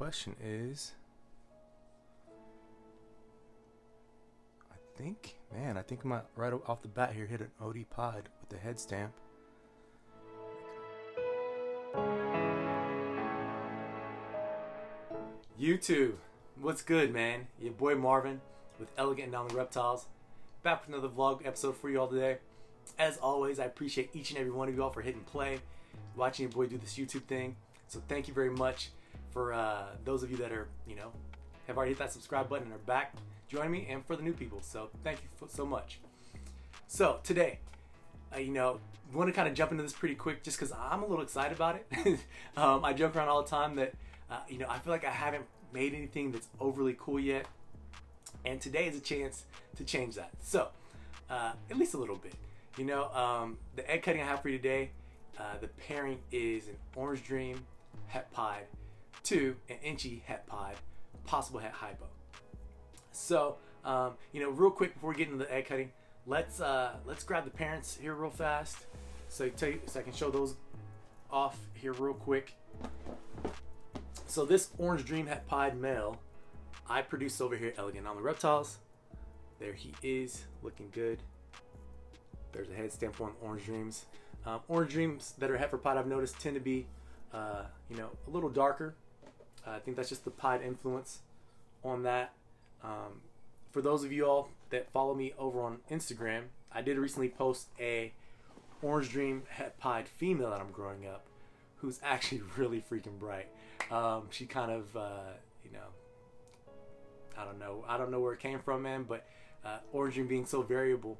question is, I think I might right off the bat here hit an OD pod with the head stamp. YouTube, what's good, man? Your boy Marvin with Elegantanomaly Reptiles, back with another vlog episode for you all today. As always, I appreciate each and every one of you all for hitting play, watching your boy do this YouTube thing. So thank you very much for those of you that are, have already hit that subscribe button and are back joining me, and for the new people. So thank you so much. So today, want to kind of jump into this pretty quick just because I'm a little excited about it. I joke around all the time that, I feel like I haven't made anything that's overly cool yet. And today is a chance to change that. So, at least a little bit. The egg cutting I have for you today, the pairing is an Orange Dream Het Pied to an Enchi Het Pied, possible Het Hypo. So, real quick before we get into the egg cutting, let's grab the parents here real fast. So I can show those off here real quick. So this Orange Dream Het Pied male, I produced over here at Elegantanomaly Reptiles. There he is, looking good. There's a head stamp on Orange Dreams. Orange Dreams that are heifer pied, I've noticed, tend to be, a little darker. I think that's just the pied influence on that. For those of you all that follow me over on Instagram, I did recently post a Orange Dream Het Pied female that I'm growing up, who's actually really freaking bright. She kind of, I don't know where it came from, man, but Orange Dream being so variable,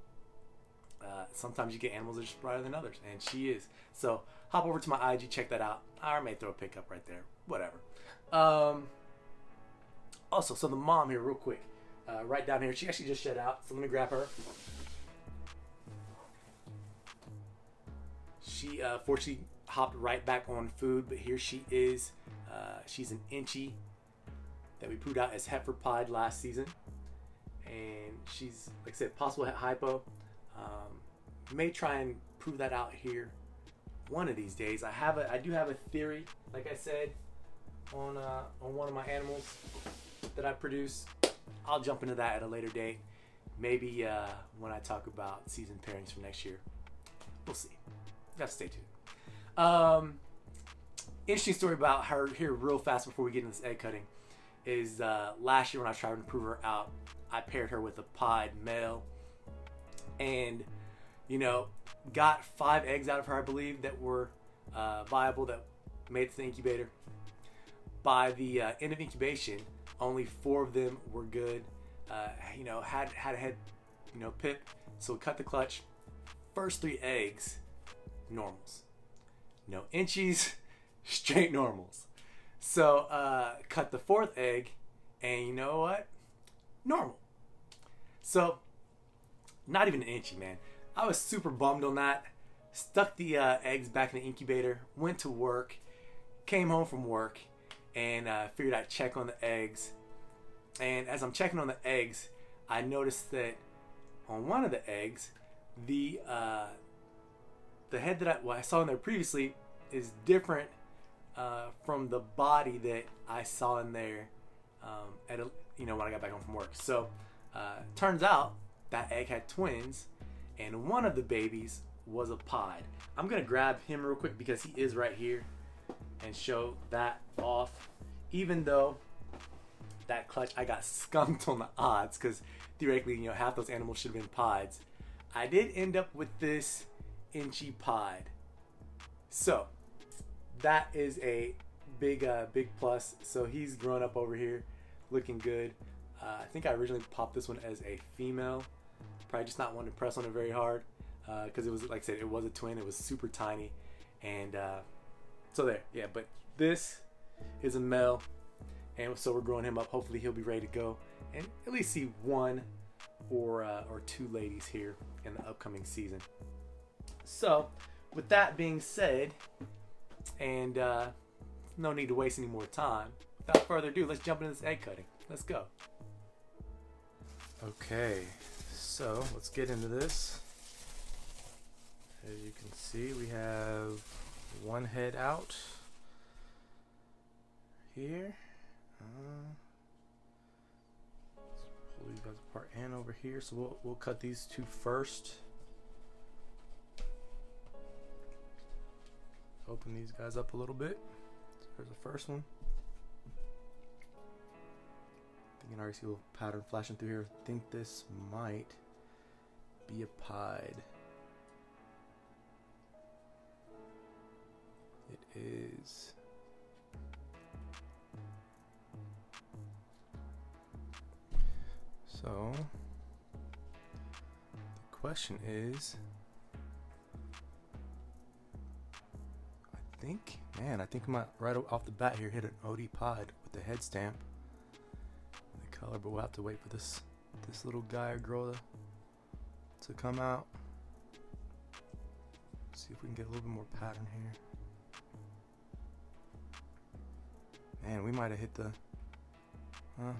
sometimes you get animals that are just brighter than others, and she is. So hop over to my IG, check that out. I may throw a pic up right there, whatever. Also, so the mom here, real quick, right down here, she actually just shed out, so let me grab her. She fortunately hopped right back on food, but here she is. She's an Enchi that we put out as heifer pied last season, and she's, like I said, possible Hypo. May try and prove that out here one of these days. I do have a theory, like I said, on one of my animals that I produce. I'll jump into that at a later date, maybe when I talk about season pairings for next year. We'll see. You have to stay tuned. Interesting story about her here real fast before we get into this egg cutting is last year when I was trying to prove her out, I paired her with a pied male, and got 5 eggs out of her, I believe, that were viable, that made it to the incubator. By the end of incubation, only 4 of them were good. Had a head, pip. So we cut the clutch. First 3 eggs, normals. No Enchis, straight normals. So cut the 4th egg, and you know what? Normal. So not even an Enchi, man. I was super bummed on that. Stuck the eggs back in the incubator, went to work, came home from work, and figured I'd check on the eggs. And as I'm checking on the eggs, I noticed that on one of the eggs, the head that I saw in there previously is different from the body that I saw in there when I got back home from work. So turns out that egg had twins, and one of the babies was a pied. I'm gonna grab him real quick because he is right here and show that off. Even though that clutch, I got skunked on the odds because theoretically, half those animals should have been pieds. I did end up with this Enchi pied. So that is a big plus. So he's grown up over here, looking good. I think I originally popped this one as a female. Probably just not wanting to press on it very hard because it was, like I said, it was a twin. It was super tiny, and so there, yeah. But this is a male, and so we're growing him up. Hopefully he'll be ready to go and at least see 1 or 2 ladies here in the upcoming season. So with that being said, and no need to waste any more time, without further ado, let's jump into this egg cutting. Let's go. Okay, so let's get into this. As you can see, we have 1 head out here. Let's pull these guys apart and over here. So we'll cut these two first. Open these guys up a little bit. So there's the first one. You can already see a little pattern flashing through here. I think this might be a pied. It is. So the question is, I think I might right off the bat here hit an OD pied with the head stamp. The color, but we'll have to wait for this little guy or girl to come out. See if we can get a little bit more pattern here. Man, we might have hit the.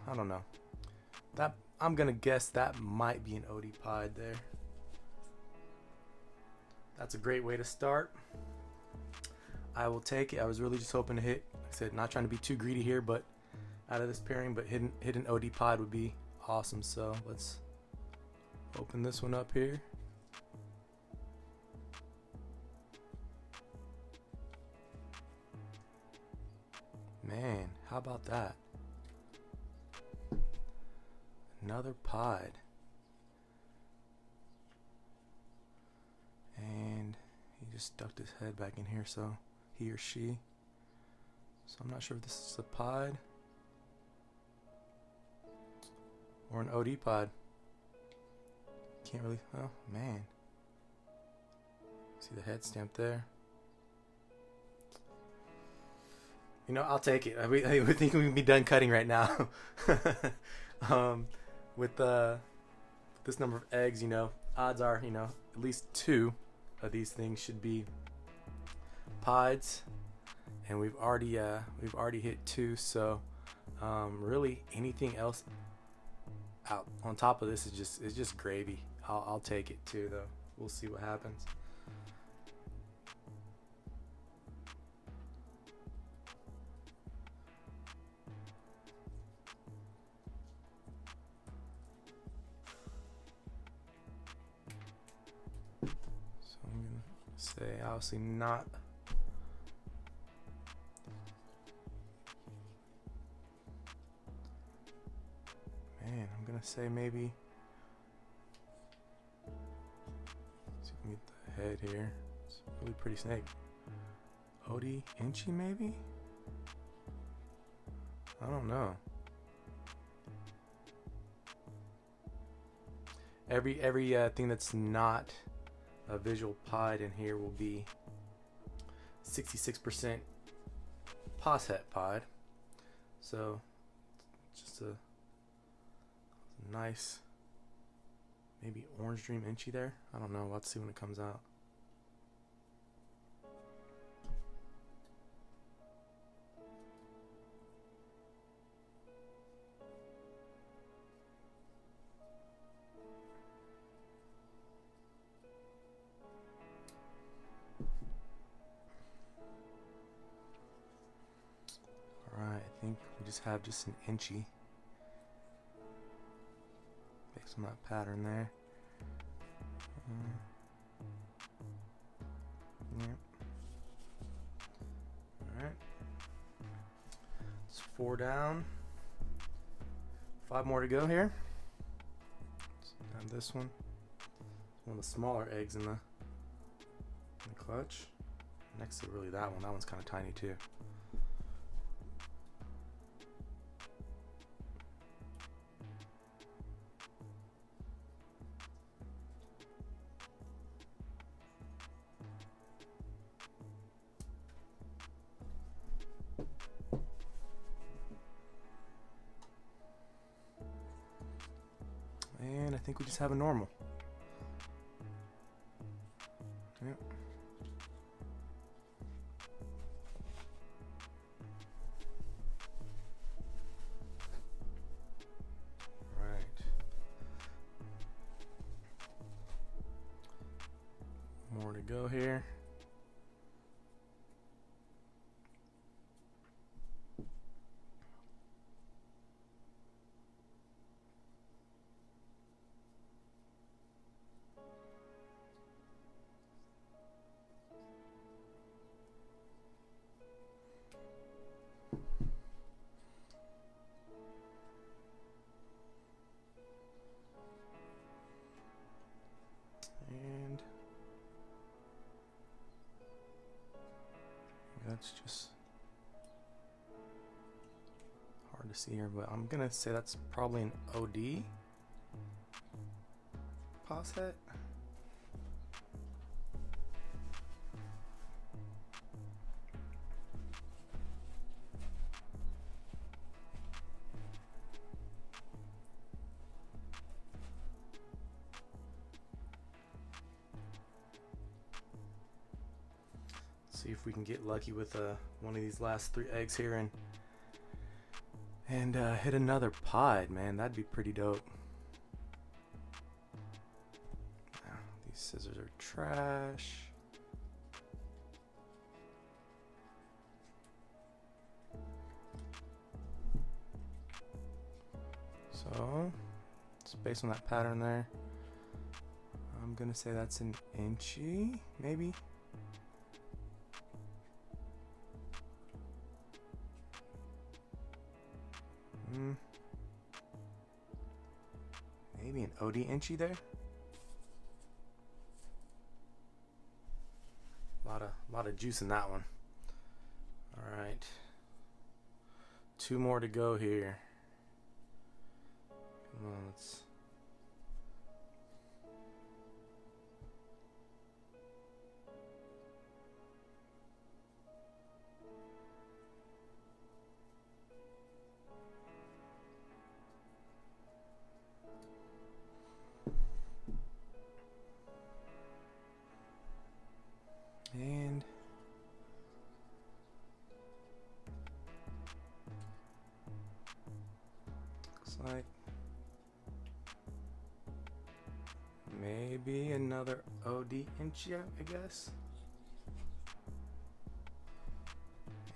I don't know. That I'm gonna guess that might be an OD pied there. That's a great way to start. I will take it. I was really just hoping to hit. Like I said, not trying to be too greedy here, but out of this pairing, but hit an OD pied would be awesome. So let's open this one up here. Man, how about that? Another pied. And he just stuck his head back in here, so he or she. So I'm not sure if this is a pied or an OD pied. Can't really, oh man. See the head stamp there. You know, I'll take it. I think we can be done cutting right now. With this number of eggs, you know, odds are, you know, at least 2 of these things should be pieds, and we've already hit 2. So really anything else out on top of this is just gravy. I'll take it too, though. We'll see what happens. Say obviously not. Man, I'm gonna say maybe. See if we can get the head here. It's a really pretty snake. OD Enchi maybe? I don't know. Every thing that's not a visual pied in here will be 66% poshet pied. So just a nice maybe orange dream Enchi there. I don't know. Let's see when it comes out. I think we just have just an Enchi based on that pattern there. Yep. Alright. It's 4 down. 5 more to go here. So we have this one. One of the smaller eggs in the clutch. Next to really that one. That one's kind of tiny too. And I think we just have a normal. Yep. Right. More to go here. it's just hard to see here, but I'm gonna say that's probably an OD pause het. See if we can get lucky with one of these last 3 eggs here and hit another pod, man. That'd be pretty dope. These scissors are trash. So, just based on that pattern there, I'm gonna say that's an Enchi, maybe. Maybe an OD Enchi there. Lot of juice in that one. All right, 2 more to go here. Come on, let's. And looks like maybe another OD Enchi, I guess.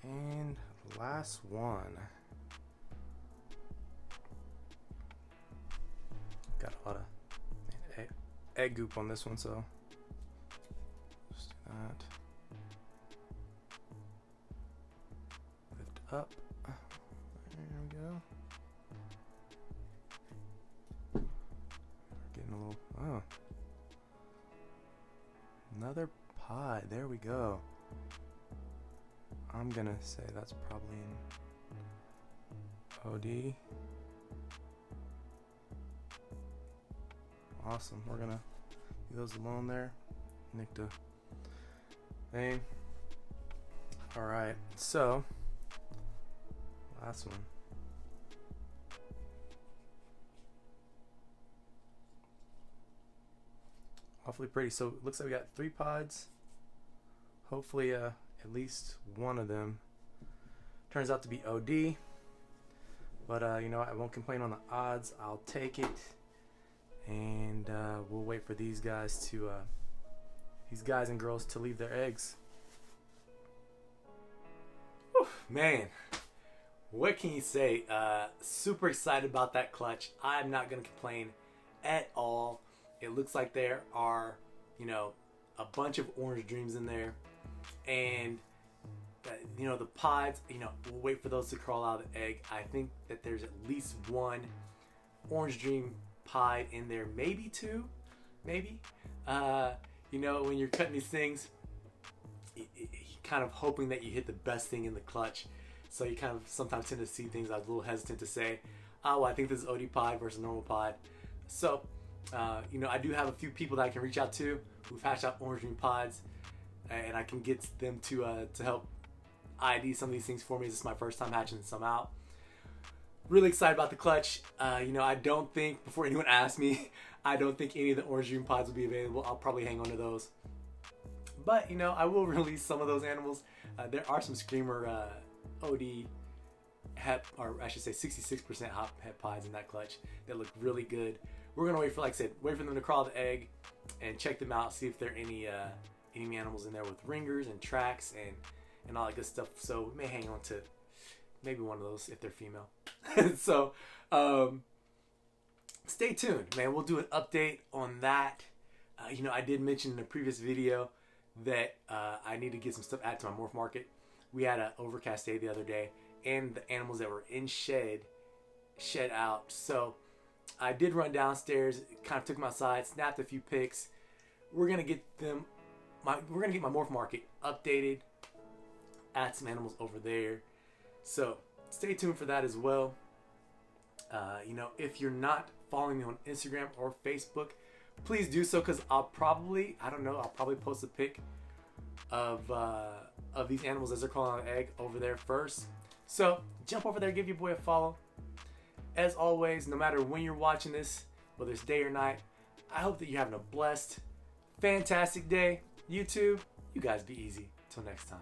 And last one. Got a lot of egg goop on this one, so just do that. Lift up. There we go. We're getting a little. Oh. Another pod. There we go. I'm gonna say that's probably an OD. Awesome. We're gonna leave those alone there. Nick the thing. Alright, so last one. Awfully pretty. So it looks like we got 3 pods. Hopefully at least one of them turns out to be OD. But you know, I won't complain on the odds. I'll take it. And we'll wait for these guys and girls to leave their eggs. Whew, man, what can you say? Super excited about that clutch. I'm not gonna complain at all. It looks like there are, you know, a bunch of orange dreams in there, and you know, the pods, you know, we'll wait for those to crawl out of the egg. I think that there's at least 1 orange dream pod in there, maybe 2, maybe. You know, when you're cutting these things, you're kind of hoping that you hit the best thing in the clutch. So you kind of sometimes tend to see things I was a little hesitant to say, oh, well, I think this is OD pod versus normal pod. So, you know, I do have a few people that I can reach out to who've hatched out orange dream pods, and I can get them to help ID some of these things for me. This is my first time hatching some out. Really excited about the clutch. You know, I don't think, before anyone asks me, I don't think any of the orange dream pods will be available. I'll probably hang on to those. But, you know, I will release some of those animals. There are some Screamer OD hep, or I should say 66% hop hep pods in that clutch that look really good. We're gonna wait for, like I said, wait for them to crawl the egg and check them out, see if there are any animals in there with ringers and tracks and all that good stuff. So we may hang on to maybe one of those if they're female. So stay tuned, man. We'll do an update on that. You know, I did mention in a previous video that I need to get some stuff added to my morph market. We had an overcast day the other day, and the animals that were in shed out. So I did run downstairs, kind of took them outside, snapped a few pics. We're gonna get them. We're gonna get my morph market updated, add some animals over there. So stay tuned for that as well. If you're not following me on Instagram or Facebook, please do so, because I'll probably post a pic of these animals as they're crawling on an egg over there first. So jump over there, give your boy a follow. As always, no matter when you're watching this, whether it's day or night, I hope that you're having a blessed, fantastic day. You too, you guys be easy. Till next time.